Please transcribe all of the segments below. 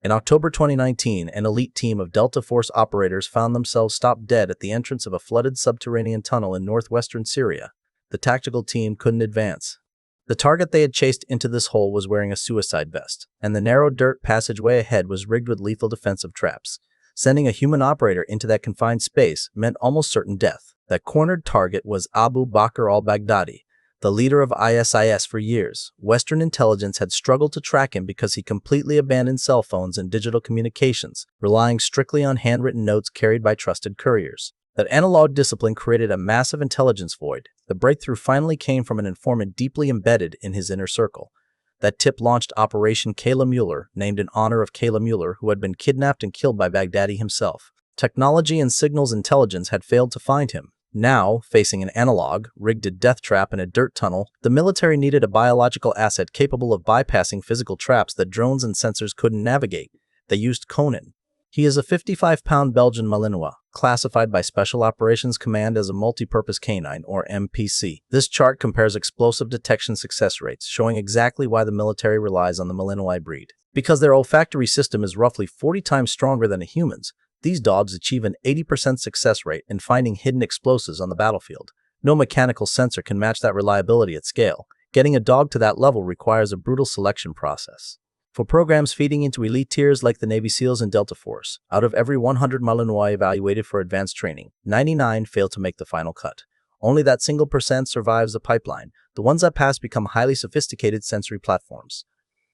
In October 2019, an elite team of Delta Force operators found themselves stopped dead at the entrance of a flooded subterranean tunnel in northwestern Syria. The tactical team couldn't advance. The target they had chased into this hole was wearing a suicide vest, and the narrow dirt passageway ahead was rigged with lethal defensive traps. Sending a human operator into that confined space meant almost certain death. That cornered target was Bakr al-Baghdadi, the leader of ISIS for years. Western intelligence had struggled to track him because he completely abandoned cell phones and digital communications, relying strictly on handwritten notes carried by trusted couriers. That analog discipline created a massive intelligence void. The breakthrough finally came from an informant deeply embedded in his inner circle. That tip launched Operation Kayla Mueller, named in honor of Kayla Mueller, who had been kidnapped and killed by Baghdadi himself. Technology and signals intelligence had failed to find him. Now, facing an analog, rigged death trap in a dirt tunnel, the military needed a biological asset capable of bypassing physical traps that drones and sensors couldn't navigate. They used Conan. He is a 55-pound Belgian Malinois, classified by Special Operations Command as a multi-purpose canine, or MPC. This chart compares explosive detection success rates, showing exactly why the military relies on the Malinois breed. Because their olfactory system is roughly 40 times stronger than a human's, these dogs achieve an 80% success rate in finding hidden explosives on the battlefield. No mechanical sensor can match that reliability at scale. Getting a dog to that level requires a brutal selection process. For programs feeding into elite tiers like the Navy SEALs and Delta Force, out of every 100 Malinois evaluated for advanced training, 99 fail to make the final cut. Only that single percent survives the pipeline. The ones that pass become highly sophisticated sensory platforms.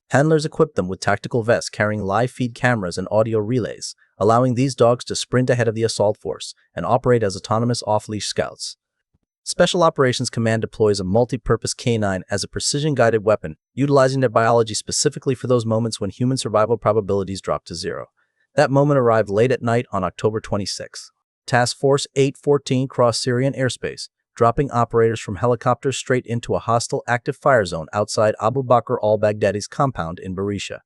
Handlers equip them with tactical vests carrying live feed cameras and audio relays, allowing these dogs to sprint ahead of the assault force and operate as autonomous off-leash scouts. Special Operations Command deploys a multi-purpose canine as a precision-guided weapon, utilizing their biology specifically for those moments when human survival probabilities drop to zero. That moment arrived late at night on October 26. Task Force 814 crossed Syrian airspace, dropping operators from helicopters straight into a hostile active fire zone outside Bakr al-Baghdadi's compound in Berisha.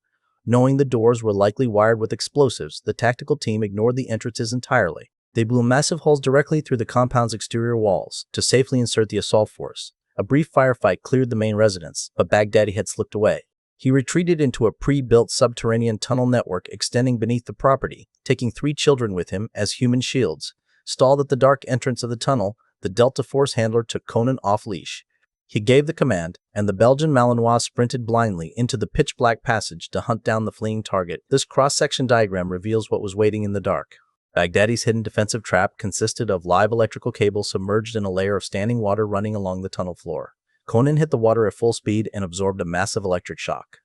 Knowing the doors were likely wired with explosives, the tactical team ignored the entrances entirely. They blew massive holes directly through the compound's exterior walls to safely insert the assault force. A brief firefight cleared the main residence, but Baghdadi had slipped away. He retreated into a pre-built subterranean tunnel network extending beneath the property, taking 3 children with him as human shields. Stalled at the dark entrance of the tunnel, the Delta Force handler took Conan off-leash. He gave the command, and the Belgian Malinois sprinted blindly into the pitch-black passage to hunt down the fleeing target. This cross-section diagram reveals what was waiting in the dark. Baghdadi's hidden defensive trap consisted of live electrical cables submerged in a layer of standing water running along the tunnel floor. Conan hit the water at full speed and absorbed a massive electric shock.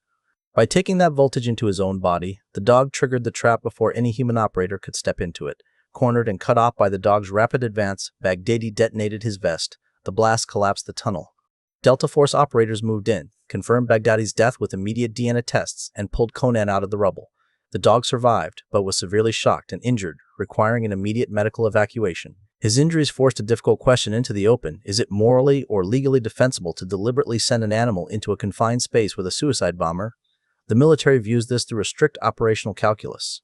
By taking that voltage into his own body, the dog triggered the trap before any human operator could step into it. Cornered and cut off by the dog's rapid advance, Baghdadi detonated his vest. The blast collapsed the tunnel. Delta Force operators moved in, confirmed Baghdadi's death with immediate DNA tests, and pulled Conan out of the rubble. The dog survived, but was severely shocked and injured, requiring an immediate medical evacuation. His injuries forced a difficult question into the open. Is it morally or legally defensible to deliberately send an animal into a confined space with a suicide bomber? The military views this through a strict operational calculus.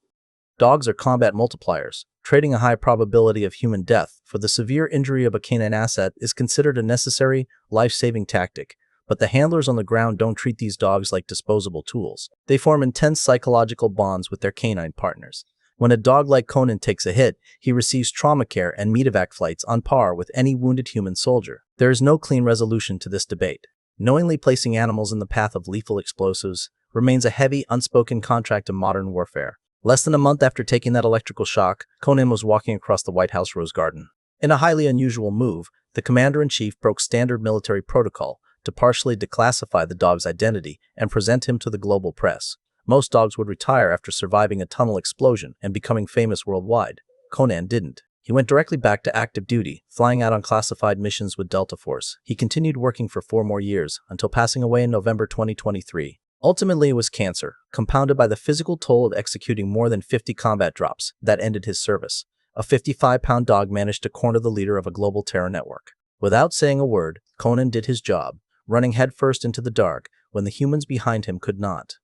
Dogs are combat multipliers. Trading a high probability of human death for the severe injury of a canine asset is considered a necessary, life-saving tactic. But the handlers on the ground don't treat these dogs like disposable tools. They form intense psychological bonds with their canine partners. When a dog like Conan takes a hit, he receives trauma care and medevac flights on par with any wounded human soldier. There is no clean resolution to this debate. Knowingly placing animals in the path of lethal explosives remains a heavy, unspoken contract of modern warfare. Less than a month after taking that electrical shock, Conan was walking across the White House Rose Garden. In a highly unusual move, the commander-in-chief broke standard military protocol to partially declassify the dog's identity and present him to the global press. Most dogs would retire after surviving a tunnel explosion and becoming famous worldwide. Conan didn't. He went directly back to active duty, flying out on classified missions with Delta Force. He continued working for 4 more years, until passing away in November 2023. Ultimately, it was cancer, compounded by the physical toll of executing more than 50 combat drops, that ended his service. A 55-pound dog managed to corner the leader of a global terror network. Without saying a word, Conan did his job, running headfirst into the dark when the humans behind him could not.